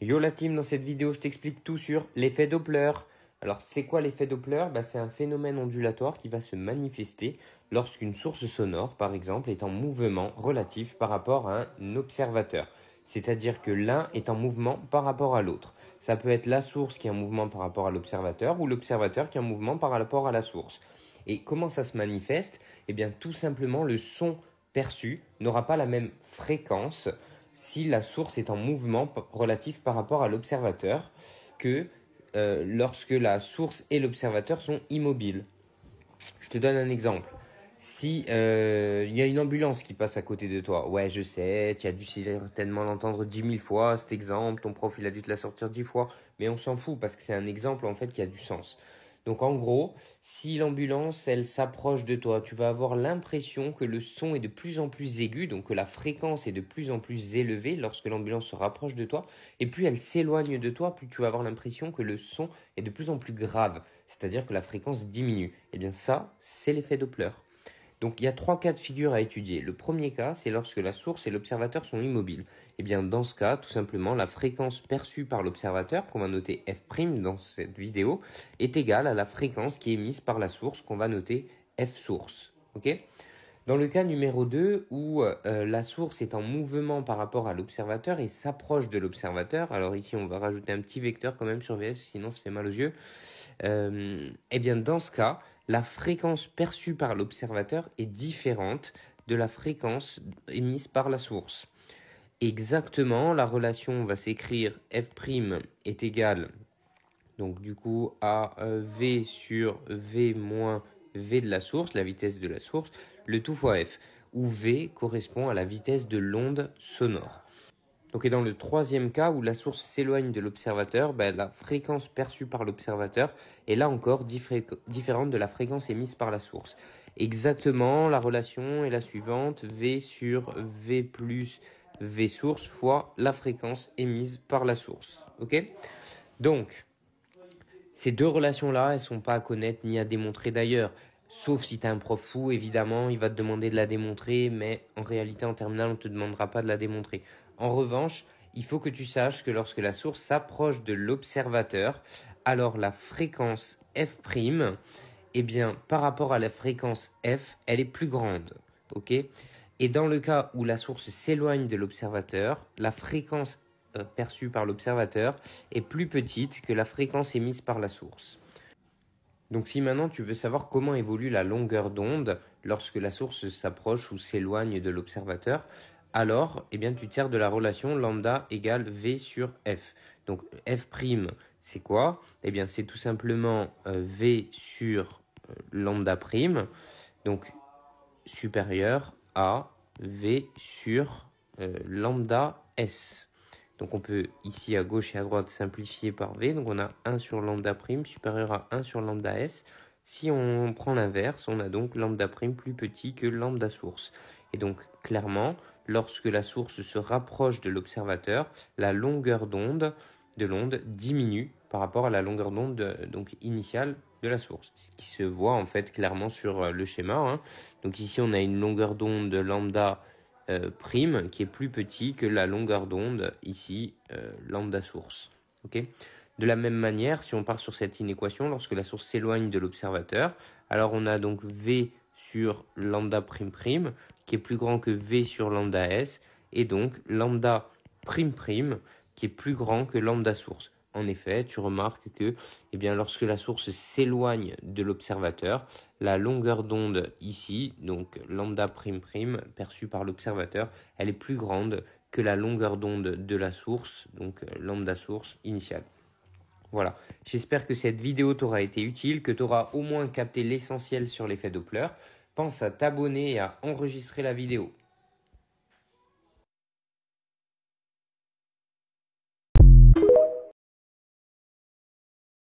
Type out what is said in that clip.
Yo la team, dans cette vidéo, je t'explique tout sur l'effet Doppler. Alors, c'est quoi l'effet Doppler? C'est un phénomène ondulatoire qui va se manifester lorsqu'une source sonore, par exemple, est en mouvement relatif par rapport à un observateur. C'est-à-dire que l'un est en mouvement par rapport à l'autre. Ça peut être la source qui est en mouvement par rapport à l'observateur ou l'observateur qui est en mouvement par rapport à la source. Et comment ça se manifeste? Eh bien, tout simplement, le son perçu n'aura pas la même fréquence si la source est en mouvement relatif par rapport à l'observateur que lorsque la source et l'observateur sont immobiles. Je te donne un exemple. Si y a une ambulance qui passe à côté de toi, ouais, je sais, tu as dû certainement l'entendre 10 000 fois, cet exemple, ton prof il a dû te la sortir 10 fois, mais on s'en fout parce que c'est un exemple en fait qui a du sens. Donc en gros, si l'ambulance elle s'approche de toi, tu vas avoir l'impression que le son est de plus en plus aigu, donc que la fréquence est de plus en plus élevée lorsque l'ambulance se rapproche de toi, et plus elle s'éloigne de toi, plus tu vas avoir l'impression que le son est de plus en plus grave, c'est-à-dire que la fréquence diminue. Et bien ça, c'est l'effet Doppler. Donc il y a trois cas de figure à étudier. Le premier cas, c'est lorsque la source et l'observateur sont immobiles. Et bien dans ce cas, tout simplement, la fréquence perçue par l'observateur, qu'on va noter f' dans cette vidéo, est égale à la fréquence qui est émise par la source, qu'on va noter f source. Okay ? Dans le cas numéro 2, où la source est en mouvement par rapport à l'observateur et s'approche de l'observateur, alors ici on va rajouter un petit vecteur quand même sur VS, sinon ça fait mal aux yeux, et bien dans ce cas, la fréquence perçue par l'observateur est différente de la fréquence émise par la source. Exactement, la relation va s'écrire f' est égale, donc du coup, à v sur v moins v de la source, la vitesse de la source, le tout fois f, où v correspond à la vitesse de l'onde sonore. Donc, et dans le troisième cas où la source s'éloigne de l'observateur, la fréquence perçue par l'observateur est là encore différente de la fréquence émise par la source. Exactement, la relation est la suivante, v sur v plus v source fois la fréquence émise par la source. Ok? Donc, ces deux relations-là, elles sont pas à connaître ni à démontrer d'ailleurs. Sauf si tu as un prof fou, évidemment, il va te demander de la démontrer, mais en réalité, en terminale, on ne te demandera pas de la démontrer. En revanche, il faut que tu saches que lorsque la source s'approche de l'observateur, alors la fréquence f', eh bien, par rapport à la fréquence f, elle est plus grande. Ok ? Et dans le cas où la source s'éloigne de l'observateur, la fréquence perçue par l'observateur est plus petite que la fréquence émise par la source. Donc si maintenant tu veux savoir comment évolue la longueur d'onde lorsque la source s'approche ou s'éloigne de l'observateur, alors tu te sers de la relation lambda égale V sur F. Donc F', c'est quoi? Eh bien c'est tout simplement V sur lambda prime, donc supérieur à V sur lambda S. Donc on peut ici à gauche et à droite simplifier par V. Donc on a 1 sur lambda prime supérieur à 1 sur lambda S. Si on prend l'inverse, on a donc lambda prime plus petit que lambda source. Et donc clairement, lorsque la source se rapproche de l'observateur, la longueur d'onde de l'onde diminue par rapport à la longueur d'onde donc initiale de la source. Ce qui se voit en fait clairement sur le schéma. Donc ici on a une longueur d'onde de lambda prime qui est plus petit que la longueur d'onde ici lambda source. Okay. De la même manière, si on part sur cette inéquation, lorsque la source s'éloigne de l'observateur, alors on a donc V sur lambda prime prime qui est plus grand que V sur lambda S et donc lambda prime prime qui est plus grand que lambda source. En effet, tu remarques que lorsque la source s'éloigne de l'observateur, la longueur d'onde ici, donc lambda prime prime perçue par l'observateur, elle est plus grande que la longueur d'onde de la source, donc lambda source initiale. Voilà, j'espère que cette vidéo t'aura été utile, que tu auras au moins capté l'essentiel sur l'effet Doppler. Pense à t'abonner et à enregistrer la vidéo.